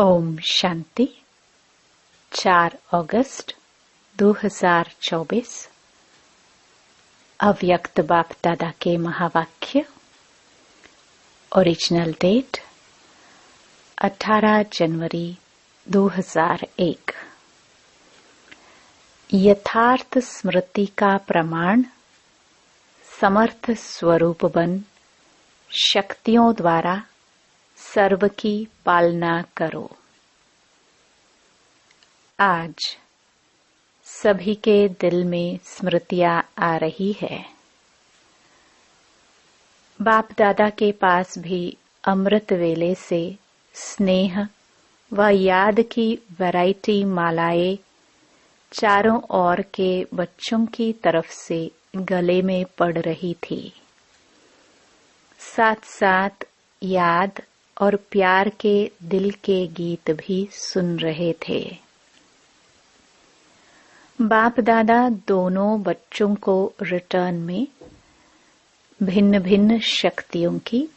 ओम शांति। 4 अगस्त 2024 अव्यक्त बाप दादा के महावाक्य। ओरिजिनल डेट 18 जनवरी 2001। यथार्थ स्मृति का प्रमाण समर्थ स्वरूप बन शक्तियों द्वारा सर्व की पालना करो। आज सभी के दिल में स्मृतियां आ रही है। बाप दादा के पास भी अमृत वेले से स्नेह व याद की वैरायटी मालाएं चारों ओर के बच्चों की तरफ से गले में पड़ रही थी। साथ साथ याद और प्यार के दिल के गीत भी सुन रहे थे। बाप दादा दोनों बच्चों को रिटर्न में भिन्न भिन्न शक्तियों की,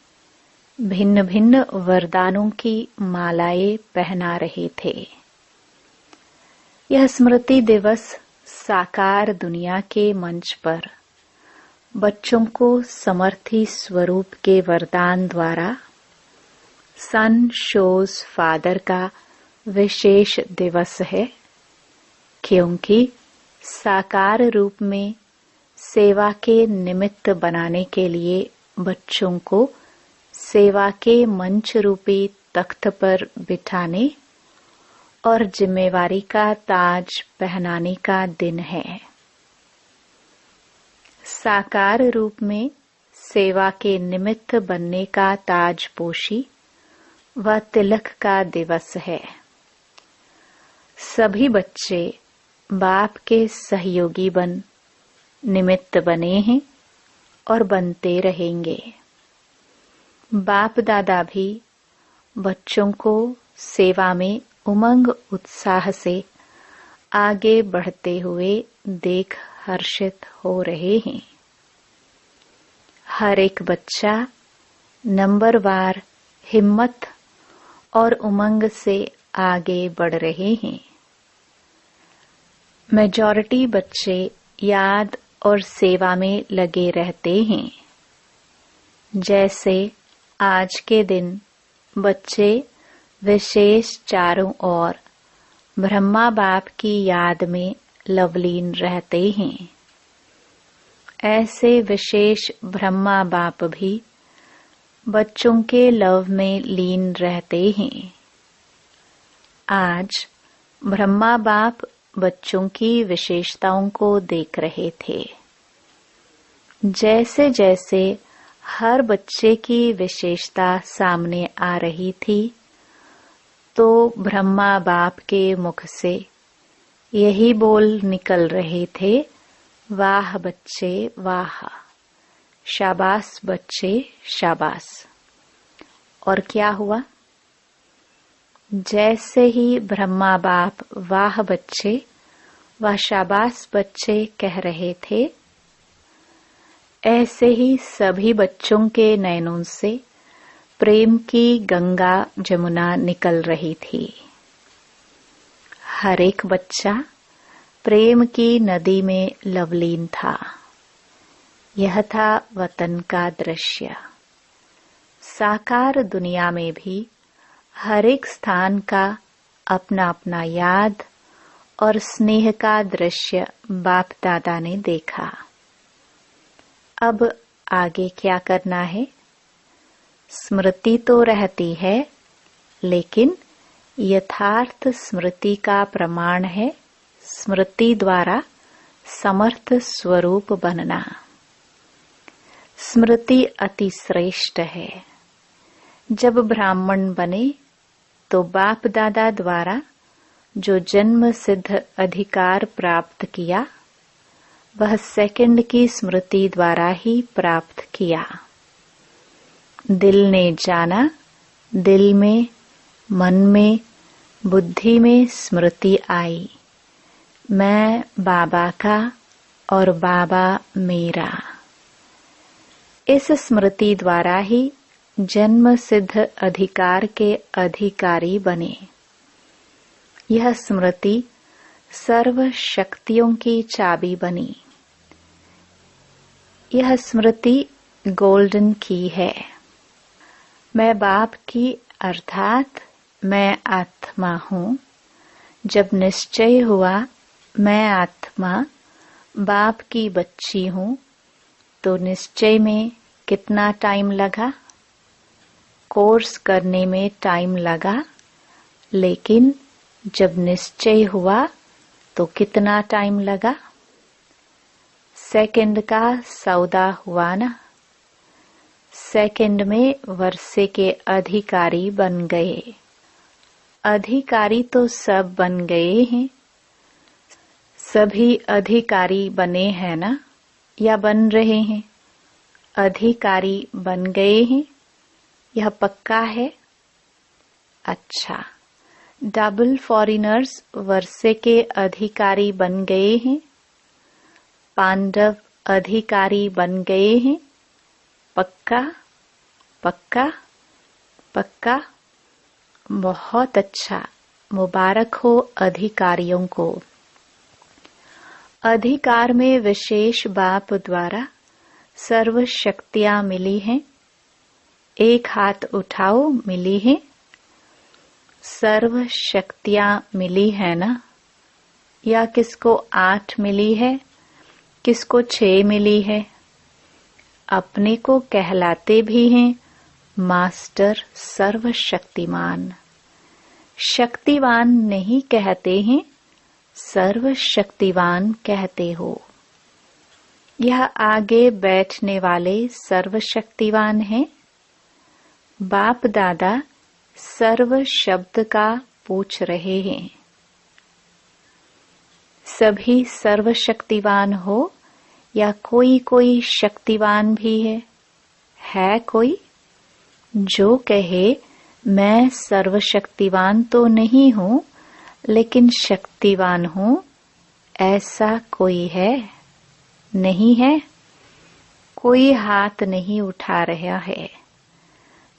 भिन्न भिन्न वरदानों की मालाएं पहना रहे थे। यह स्मृति दिवस साकार दुनिया के मंच पर बच्चों को समर्थी स्वरूप के वरदान द्वारा सन शोज फादर का विशेष दिवस है, क्योंकि साकार रूप में सेवा के निमित्त बनाने के लिए बच्चों को सेवा के मंच रूपी तख्त पर बिठाने और जिम्मेवारी का ताज पहनाने का दिन है। साकार रूप में सेवा के निमित्त बनने का ताजपोशी व तिलक का दिवस है। सभी बच्चे बाप के सहयोगी बन निमित्त बने हैं और बनते रहेंगे। बाप दादा भी बच्चों को सेवा में उमंग उत्साह से आगे बढ़ते हुए देख हर्षित हो रहे हैं। हर एक बच्चा नंबरवार हिम्मत और उमंग से आगे बढ़ रहे हैं। मेजॉरिटी बच्चे याद और सेवा में लगे रहते हैं। जैसे आज के दिन बच्चे विशेष चारों ओर ब्रह्मा बाप की याद में लवलीन रहते हैं, ऐसे विशेष ब्रह्मा बाप भी बच्चों के लव में लीन रहते हैं। आज ब्रह्मा बाप बच्चों की विशेषताओं को देख रहे थे। जैसे जैसे हर बच्चे की विशेषता सामने आ रही थी, तो ब्रह्मा बाप के मुख से यही बोल निकल रहे थे, वाह बच्चे वाह, शाबाश बच्चे शाबाश। और क्या हुआ? जैसे ही ब्रह्मा बाप वाह बच्चे व शाबाश बच्चे कह रहे थे, ऐसे ही सभी बच्चों के नयनों से प्रेम की गंगा जमुना निकल रही थी। हर एक बच्चा प्रेम की नदी में लवलीन था। यह था वतन का दृश्य। साकार दुनिया में भी हर एक स्थान का अपना अपना याद और स्नेह का दृश्य बाप दादा ने देखा। अब आगे क्या करना है? स्मृति तो रहती है, लेकिन यथार्थ स्मृति का प्रमाण है स्मृति द्वारा समर्थ स्वरूप बनना। स्मृति अति श्रेष्ठ है। जब ब्राह्मण बने तो बाप दादा द्वारा जो जन्म सिद्ध अधिकार प्राप्त किया, वह सेकंड की स्मृति द्वारा ही प्राप्त किया। दिल ने जाना, दिल में, मन में, बुद्धि में स्मृति आई, मैं बाबा का और बाबा मेरा। इस स्मृति द्वारा ही जन्म सिद्ध अधिकार के अधिकारी बने। यह स्मृति सर्व शक्तियों की चाबी बनी। यह स्मृति गोल्डन की है। मैं बाप की अर्थात मैं आत्मा हूँ। जब निश्चय हुआ मैं आत्मा बाप की बच्ची हूँ, तो निश्चय में कितना टाइम लगा? कोर्स करने में टाइम लगा, लेकिन जब निश्चय हुआ तो कितना टाइम लगा? सेकंड का सौदा हुआ ना। सेकंड में वर्षे के अधिकारी बन गए। अधिकारी तो सब बन गए हैं। सभी अधिकारी बने हैं ना, या बन रहे हैं? अधिकारी बन गए हैं, यह पक्का है। अच्छा, डबल फॉरेनर्स वर्षे के अधिकारी बन गए हैं। पांडव अधिकारी बन गए हैं। पक्का पक्का पक्का। बहुत अच्छा, मुबारक हो अधिकारियों को। अधिकार में विशेष बाप द्वारा सर्व शक्तियां मिली हैं। एक हाथ उठाओ, मिली है। सर्व शक्तियां मिली है ना? या किसको 8 मिली है, किसको 6 मिली है? अपने को कहलाते भी हैं मास्टर सर्वशक्तिमान। शक्तिवान नहीं कहते हैं, सर्वशक्तिवान कहते हो। यह आगे बैठने वाले सर्वशक्तिवान हैं। बाप दादा सर्व शब्द का पूछ रहे हैं। सभी सर्वशक्तिवान हो या कोई कोई शक्तिवान भी है? है कोई जो कहे मैं सर्वशक्तिवान तो नहीं हूं, लेकिन शक्तिवान हूं? ऐसा कोई है? नहीं है। कोई हाथ नहीं उठा रहा है।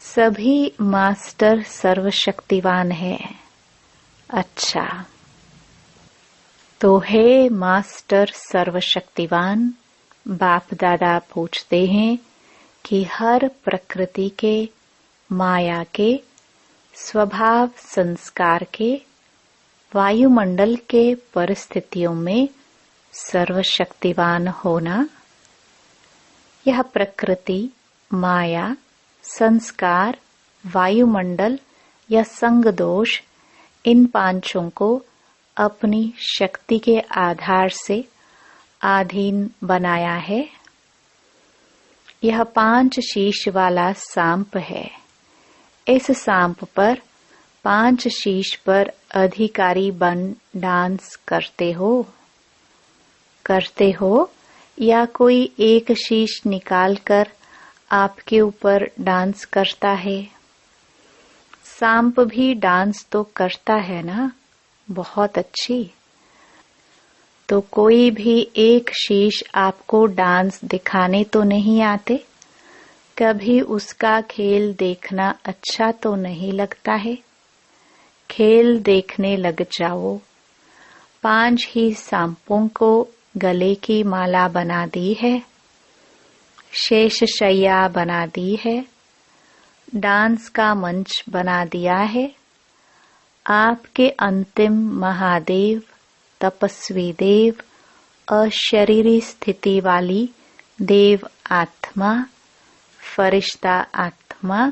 सभी मास्टर सर्वशक्तिवान है। अच्छा, तो हे मास्टर सर्वशक्तिवान, बाप दादा पूछते हैं कि हर प्रकृति के, माया के, स्वभाव संस्कार के, वायुमंडल के परिस्थितियों में सर्वशक्तिवान होना। यह प्रकृति, माया, संस्कार, वायुमंडल या संग दोष, इन पांचों को अपनी शक्ति के आधार से अधीन बनाया है। यह 5 शीश वाला सांप है। इस सांप पर 5 शीश पर अधिकारी बन डांस करते हो या कोई एक शीश निकालकर आपके ऊपर डांस करता है? सांप भी डांस तो करता है ना। बहुत अच्छी। तो कोई भी एक शीश आपको डांस दिखाने तो नहीं आते? कभी उसका खेल देखना अच्छा तो नहीं लगता है? खेल देखने लग जाओ। 5 ही सांपों को गले की माला बना दी है, शेष शैया बना दी है, डांस का मंच बना दिया है। आपके अंतिम महादेव, तपस्वी देव, अशरीरी स्थिति वाली देव आत्मा, फरिश्ता आत्मा,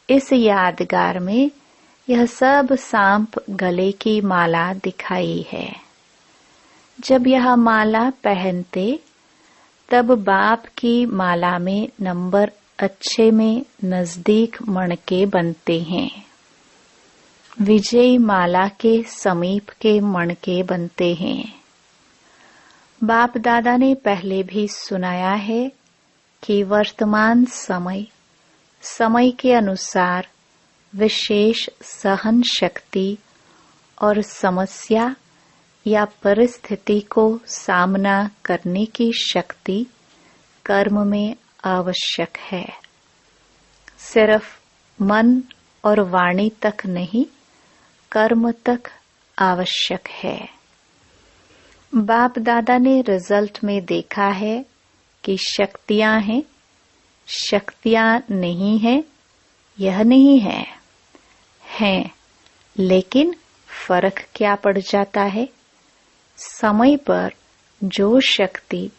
इस यादगार में यह सब सांप गले की माला दिखाई है। जब यह माला पहनते तब बाप की माला में नंबर अच्छे में नजदीक मणके बनते हैं। विजयी माला के समीप के मणके बनते हैं। बाप दादा ने पहले भी सुनाया है कि वर्तमान समय के अनुसार विशेष सहन शक्ति और समस्या या परिस्थिति को सामना करने की शक्ति कर्म में आवश्यक है। सिर्फ मन और वाणी तक नहीं, कर्म तक आवश्यक है। बाप दादा ने रिजल्ट में देखा है कि शक्तियां हैं, शक्तियां नहीं हैं, यह नहीं है, हैं, लेकिन फर्क क्या पड़ जाता है। समय पर जो शक्ति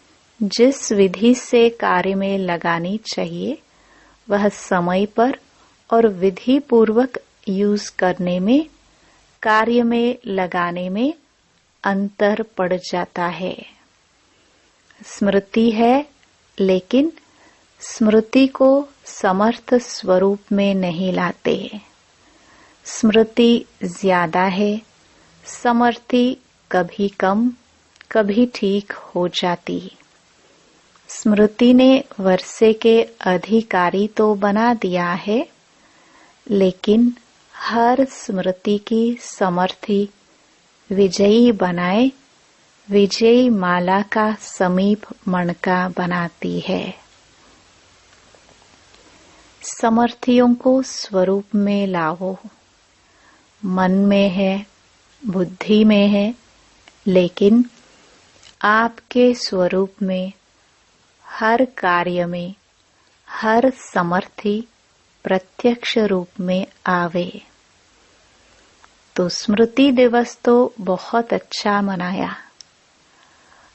जिस विधि से कार्य में लगानी चाहिए वह समय पर और विधि पूर्वक यूज करने में, कार्य में लगाने में अंतर पड़ जाता है। स्मृति है, लेकिन स्मृति को समर्थ स्वरूप में नहीं लाते। स्मृति ज्यादा है, समर्थी कभी कम कभी ठीक हो जाती। स्मृति ने वर्षे के अधिकारी तो बना दिया है, लेकिन हर स्मृति की समर्थी विजयी बनाए, विजयी माला का समीप मणका बनाती है। समर्थियों को स्वरूप में लाओ। मन में है, बुद्धि में है, लेकिन आपके स्वरूप में हर कार्य में हर समर्थी प्रत्यक्ष रूप में आवे। तो स्मृति दिवस तो बहुत अच्छा मनाया।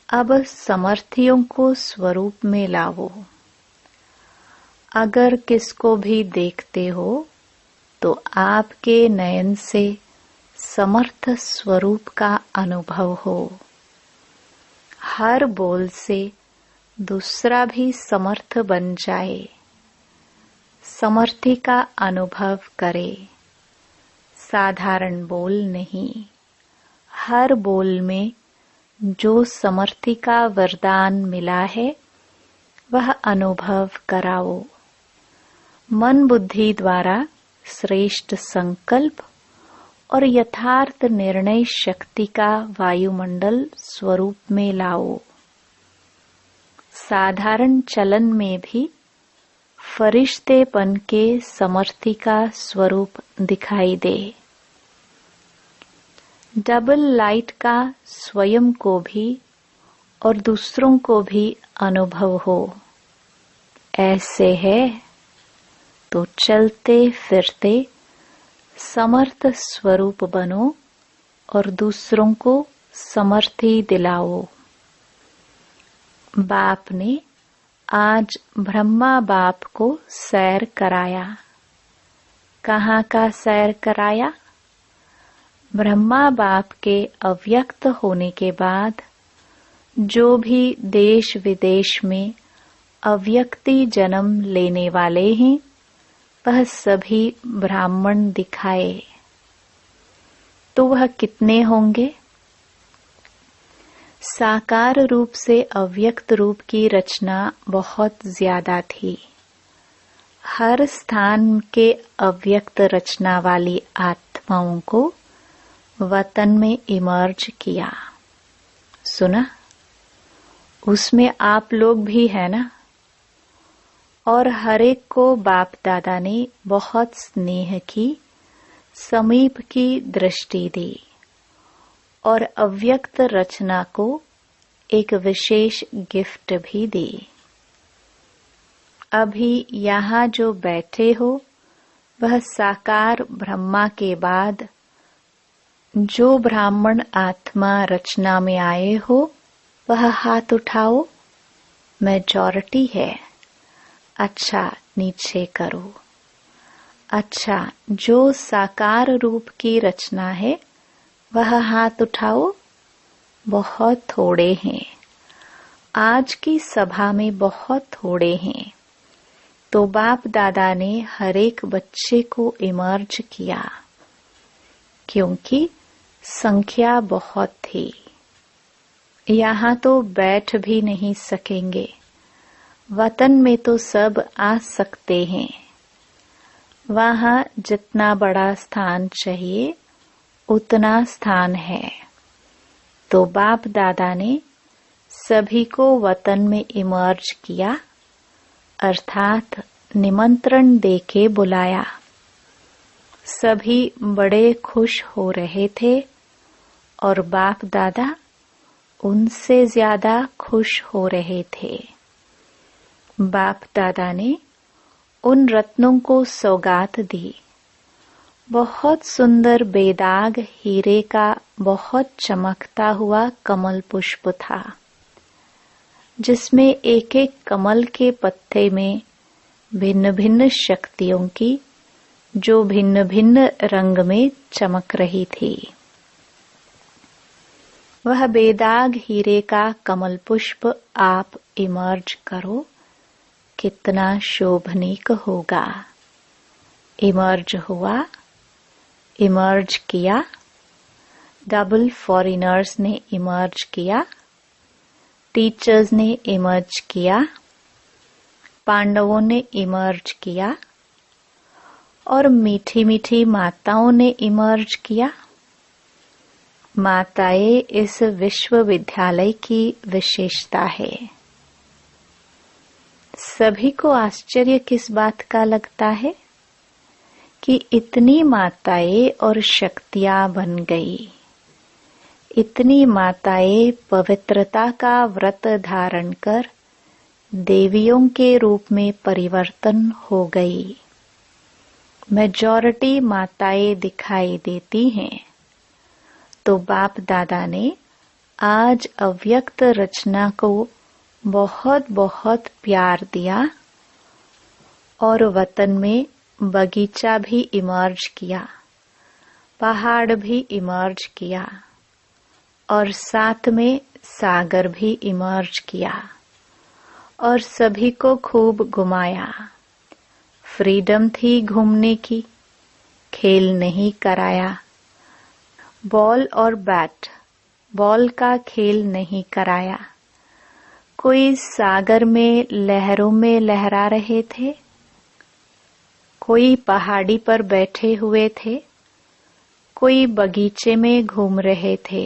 अब समर्थियों को स्वरूप में लाओ। अगर किसको भी देखते हो तो आपके नयन से समर्थ स्वरूप का अनुभव हो। हर बोल से दूसरा भी समर्थ बन जाए, समर्थी का अनुभव करे। साधारण बोल नहीं, हर बोल में जो समर्थी का वरदान मिला है वह अनुभव कराओ। मन बुद्धि द्वारा श्रेष्ठ संकल्प और यथार्थ निर्णय शक्ति का वायुमंडल स्वरूप में लाओ। साधारण चलन में भी फरिश्तेपन के समर्थी का स्वरूप दिखाई दे। डबल लाइट का स्वयं को भी और दूसरों को भी अनुभव हो। ऐसे है तो चलते फिरते समर्थ स्वरूप बनो और दूसरों को समर्थी दिलाओ। बाप ने आज ब्रह्मा बाप को सैर कराया। कहाँ का सैर कराया? ब्रह्मा बाप के अव्यक्त होने के बाद जो भी देश विदेश में अव्यक्ति जन्म लेने वाले हैं वह सभी ब्राह्मण दिखाए। तो वह कितने होंगे? साकार रूप से अव्यक्त रूप की रचना बहुत ज्यादा थी। हर स्थान के अव्यक्त रचना वाली आत्माओं को वतन में इमर्ज किया। सुना? उसमें आप लोग भी है ना? और हर एक को बाप दादा ने बहुत स्नेह की, समीप की दृष्टि दी और अव्यक्त रचना को एक विशेष गिफ्ट भी दी। अभी यहाँ जो बैठे हो वह साकार ब्रह्मा के बाद जो ब्राह्मण आत्मा रचना में आए हो वह हाथ उठाओ। मेजॉरिटी है। अच्छा, नीचे करो। अच्छा, जो साकार रूप की रचना है वह हाथ उठाओ। बहुत थोड़े हैं। आज की सभा में बहुत थोड़े हैं। तो बाप दादा ने हर एक बच्चे को इमर्ज किया, क्योंकि संख्या बहुत थी। यहाँ तो बैठ भी नहीं सकेंगे। वतन में तो सब आ सकते हैं। वहाँ जितना बड़ा स्थान चाहिए उतना स्थान है। तो बाप दादा ने सभी को वतन में इमर्ज किया, अर्थात निमंत्रण देके बुलाया। सभी बड़े खुश हो रहे थे और बाप दादा उनसे ज्यादा खुश हो रहे थे। बाप दादा ने उन रत्नों को सौगात दी। बहुत सुंदर बेदाग हीरे का बहुत चमकता हुआ कमल पुष्प था, जिसमें एक एक कमल के पत्ते में भिन्न भिन्न शक्तियों की, जो भिन्न भिन्न रंग में चमक रही थी। वह बेदाग हीरे का कमल पुष्प आप इमर्ज करो, कितना शोभनीक होगा। इमर्ज हुआ, इमर्ज किया, डबल फॉरेनर्स ने इमर्ज किया, टीचर्स ने इमर्ज किया, पांडवों ने इमर्ज किया और मीठी मीठी माताओं ने इमर्ज किया। माताएं इस विश्वविद्यालय की विशेषता है। सभी को आश्चर्य किस बात का लगता है कि इतनी माताएं और शक्तियां बन गई। इतनी माताएं पवित्रता का व्रत धारण कर देवियों के रूप में परिवर्तन हो गई। मेजॉरिटी माताएं दिखाई देती हैं। तो बाप दादा ने आज अव्यक्त रचना को बहुत बहुत प्यार दिया और वतन में बगीचा भी इमर्ज किया, पहाड़ भी इमर्ज किया और साथ में सागर भी इमर्ज किया और सभी को खूब घुमाया। फ्रीडम थी घूमने की, खेल नहीं कराया। बॉल और बैट, बॉल का खेल नहीं कराया। कोई सागर में लहरों में लहरा रहे थे, कोई पहाड़ी पर बैठे हुए थे, कोई बगीचे में घूम रहे थे।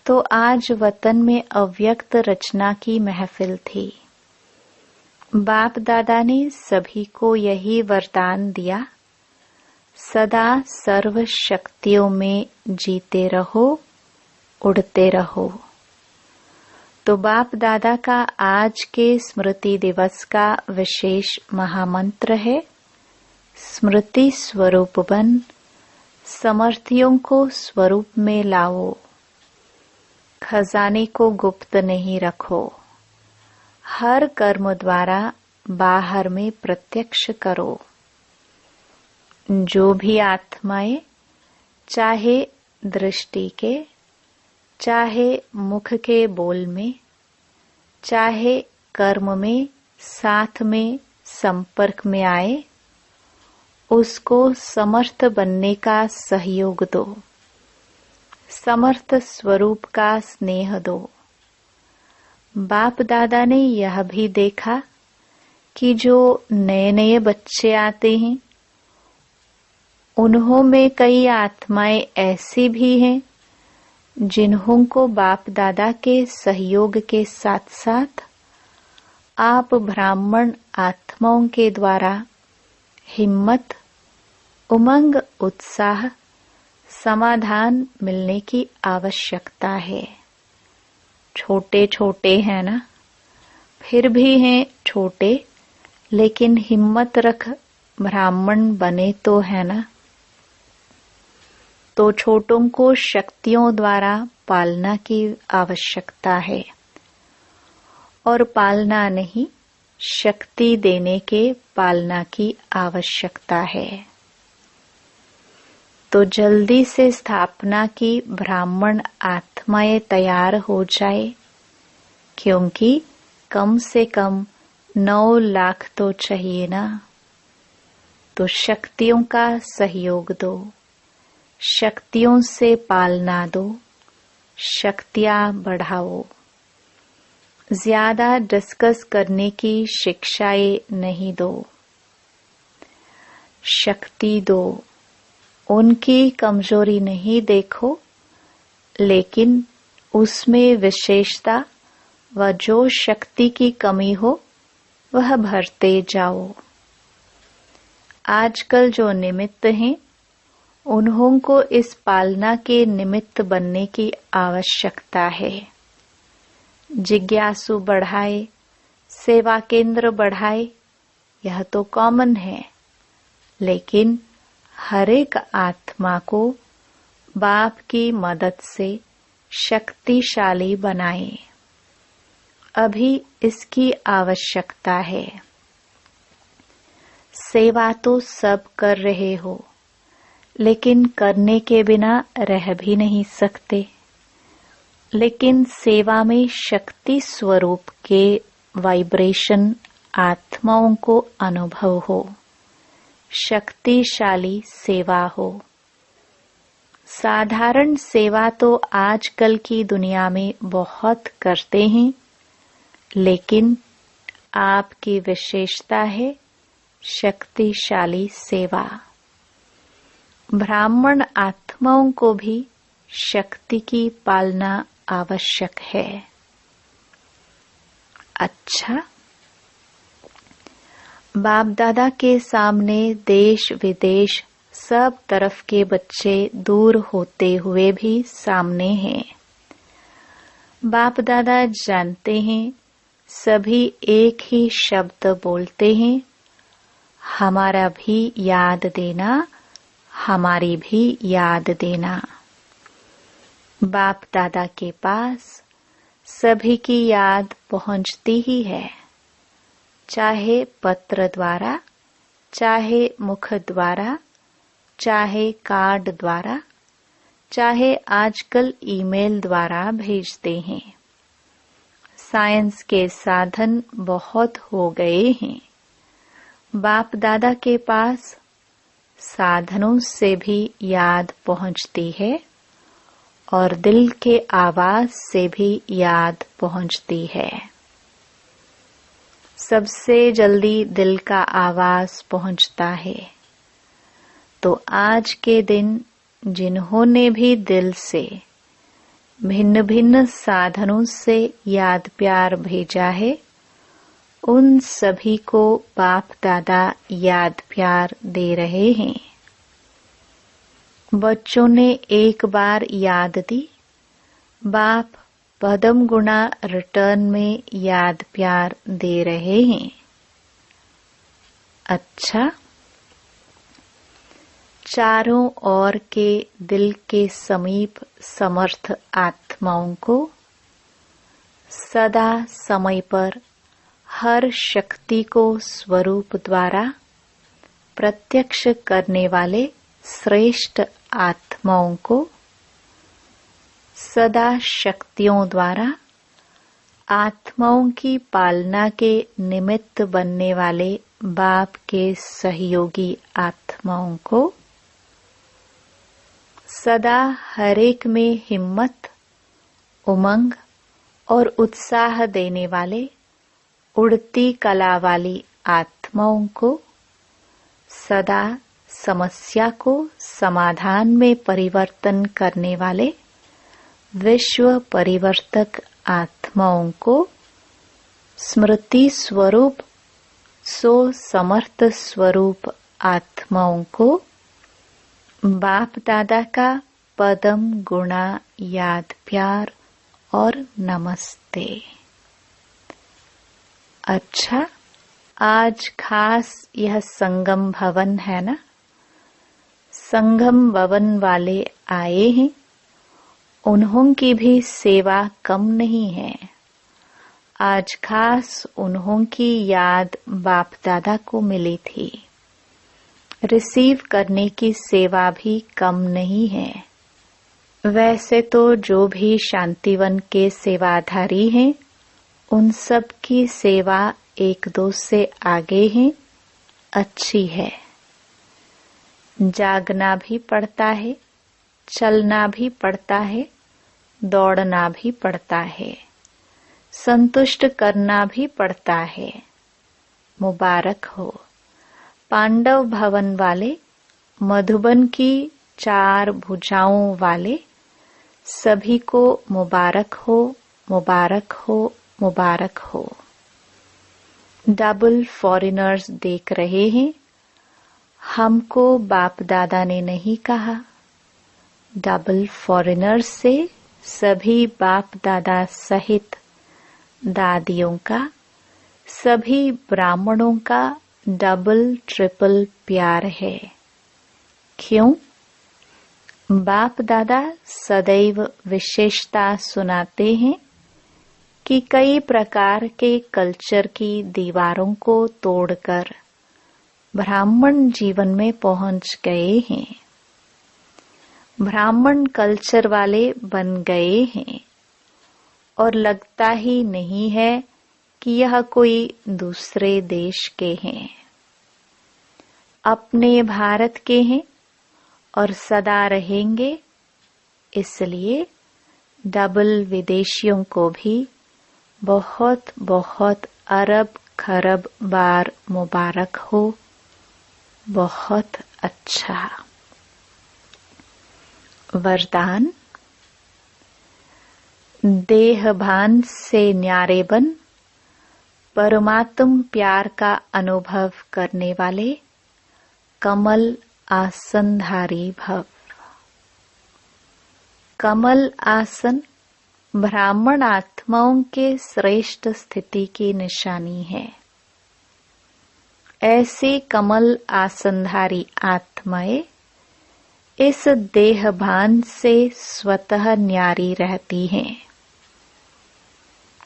तो आज वतन में अव्यक्त रचना की महफिल थी। बाप दादा ने सभी को यही वरदान दिया, सदा सर्व शक्तियों में जीते रहो, उड़ते रहो। तो बाप दादा का आज के स्मृति दिवस का विशेष महामंत्र है, स्मृति स्वरूप बन, समर्थियों को स्वरूप में लाओ, खजाने को गुप्त नहीं रखो, हर कर्म द्वारा बाहर में प्रत्यक्ष करो। जो भी आत्माएं चाहे दृष्टि के, चाहे मुख के बोल में, चाहे कर्म में साथ में संपर्क में आए, उसको समर्थ बनने का सहयोग दो, समर्थ स्वरूप का स्नेह दो। बाप दादा ने यह भी देखा कि जो नए नए बच्चे आते हैं, उन्हों में कई आत्माएं ऐसी भी हैं जिन्हों को बाप दादा के सहयोग के साथ साथ आप ब्राह्मण आत्माओं के द्वारा हिम्मत, उमंग, उत्साह, समाधान मिलने की आवश्यकता है। छोटे छोटे हैं ना, फिर भी हैं छोटे, लेकिन हिम्मत रख ब्राह्मण बने तो है ना। तो छोटों को शक्तियों द्वारा पालना की आवश्यकता है और पालना नहीं, शक्ति देने के पालना की आवश्यकता है। तो जल्दी से स्थापना की ब्राह्मण आत्माएं तैयार हो जाए, क्योंकि कम से कम 9 लाख तो चाहिए ना। तो शक्तियों का सहयोग दो, शक्तियों से पालना दो, शक्तियां बढ़ाओ। ज्यादा डिस्कस करने की शिक्षाएं नहीं दो, शक्ति दो। उनकी कमजोरी नहीं देखो, लेकिन उसमें विशेषता व जो शक्ति की कमी हो वह भरते जाओ। आजकल जो निमित्त हैं उन्हों को इस पालना के निमित्त बनने की आवश्यकता है। जिज्ञासु बढ़ाए, सेवा केंद्र बढ़ाए, यह तो कॉमन है, लेकिन हर एक आत्मा को बाप की मदद से शक्तिशाली बनाए। अभी इसकी आवश्यकता है। सेवा तो सब कर रहे हो, लेकिन करने के बिना रह भी नहीं सकते। लेकिन सेवा में शक्ति स्वरूप के वाइब्रेशन आत्माओं को अनुभव हो, शक्तिशाली सेवा हो। साधारण सेवा तो आजकल की दुनिया में बहुत करते हैं, लेकिन आपकी विशेषता है शक्तिशाली सेवा। ब्राह्मण आत्माओं को भी शक्ति की पालना आवश्यक है। अच्छा, बाप दादा के सामने देश विदेश सब तरफ के बच्चे दूर होते हुए भी सामने हैं। बाप दादा जानते हैं, सभी एक ही शब्द बोलते हैं, हमारा भी याद देना, हमारी भी याद देना। बाप दादा के पास सभी की याद पहुंचती ही है, चाहे पत्र द्वारा, चाहे मुख द्वारा, चाहे कार्ड द्वारा, चाहे आजकल ईमेल द्वारा भेजते हैं। साइंस के साधन बहुत हो गए हैं। बाप दादा के पास साधनों से भी याद पहुंचती है और दिल के आवाज से भी याद पहुंचती है। सबसे जल्दी दिल का आवाज पहुंचता है। तो आज के दिन जिन्होंने भी दिल से भिन्न भिन्न साधनों से याद प्यार भेजा है, उन सभी को बाप दादा याद प्यार दे रहे हैं। बच्चों ने एक बार याद दी, बाप पदम गुणा रिटर्न में याद प्यार दे रहे हैं। अच्छा, चारों ओर के दिल के समीप समर्थ आत्माओं को सदा समय पर हर शक्ति को स्वरूप द्वारा प्रत्यक्ष करने वाले श्रेष्ठ आत्माओं को सदा शक्तियों द्वारा आत्माओं की पालना के निमित्त बनने वाले बाप के सहयोगी आत्माओं को सदा हरेक में हिम्मत, उमंग और उत्साह देने वाले उड़ती कला वाली आत्माओं को सदा समस्या को समाधान में परिवर्तन करने वाले विश्व परिवर्तक आत्माओं को स्मृति स्वरूप सो समर्थ स्वरूप आत्माओं को बाप दादा का पदम गुणा याद प्यार और नमस्ते। अच्छा, आज खास यह संगम भवन है ना, संगम भवन वाले आए हैं, उन्हों की भी सेवा कम नहीं है। आज खास उन्हों की याद बाप दादा को मिली थी। रिसीव करने की सेवा भी कम नहीं है। वैसे तो जो भी शांतिवन के सेवाधारी हैं, उन सब की सेवा एक दो से आगे है, अच्छी है। जागना भी पड़ता है, चलना भी पड़ता है, दौड़ना भी पड़ता है, संतुष्ट करना भी पड़ता है। मुबारक हो पांडव भवन वाले, मधुबन की 4 भुजाओं वाले, सभी को मुबारक हो, मुबारक हो, मुबारक हो। डबल फॉरेनर्स देख रहे हैं, हमको बाप दादा ने नहीं कहा। डबल फॉरेनर्स से सभी बाप दादा सहित दादियों का, सभी ब्राह्मणों का डबल ट्रिपल प्यार है। क्यों? बाप दादा सदैव विशेषता सुनाते हैं कि कई प्रकार के कल्चर की दीवारों को तोड़कर ब्राह्मण जीवन में पहुंच गए हैं, ब्राह्मण कल्चर वाले बन गए हैं और लगता ही नहीं है कि यह कोई दूसरे देश के हैं। अपने भारत के हैं और सदा रहेंगे। इसलिए डबल विदेशियों को भी बहुत बहुत अरब खरब बार मुबारक हो। बहुत अच्छा। वरदान। देहभान से न्यारे बन परमात्म प्यार का अनुभव करने वाले कमल आसनधारी भव। कमल आसन ब्राह्मण आत्माओं के श्रेष्ठ स्थिति की निशानी है। ऐसे कमल आसनधारी आत्माएं इस देहभान से स्वतः न्यारी रहती हैं।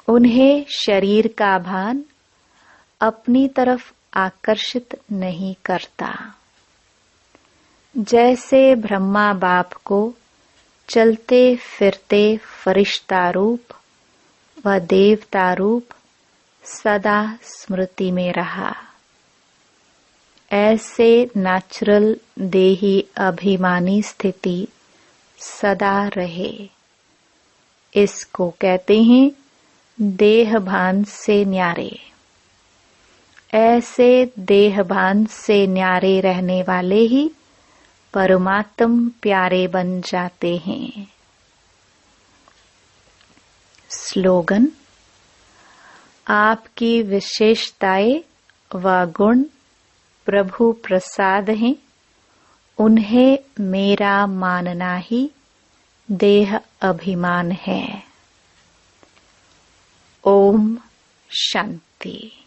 उन्हें शरीर का भान अपनी तरफ आकर्षित नहीं करता। जैसे ब्रह्मा बाप को चलते फिरते फरिश्ता रूप व देवता रूप सदा स्मृति में रहा, ऐसे नेचुरल देही अभिमानी स्थिति सदा रहे। इसको कहते हैं देहभान से न्यारे। ऐसे देहभान से न्यारे रहने वाले ही परमात्म प्यारे बन जाते हैं। स्लोगन। आपकी विशेषताएं व गुण प्रभु प्रसाद हैं, उन्हें मेरा मानना ही देह अभिमान है। ओम शांति।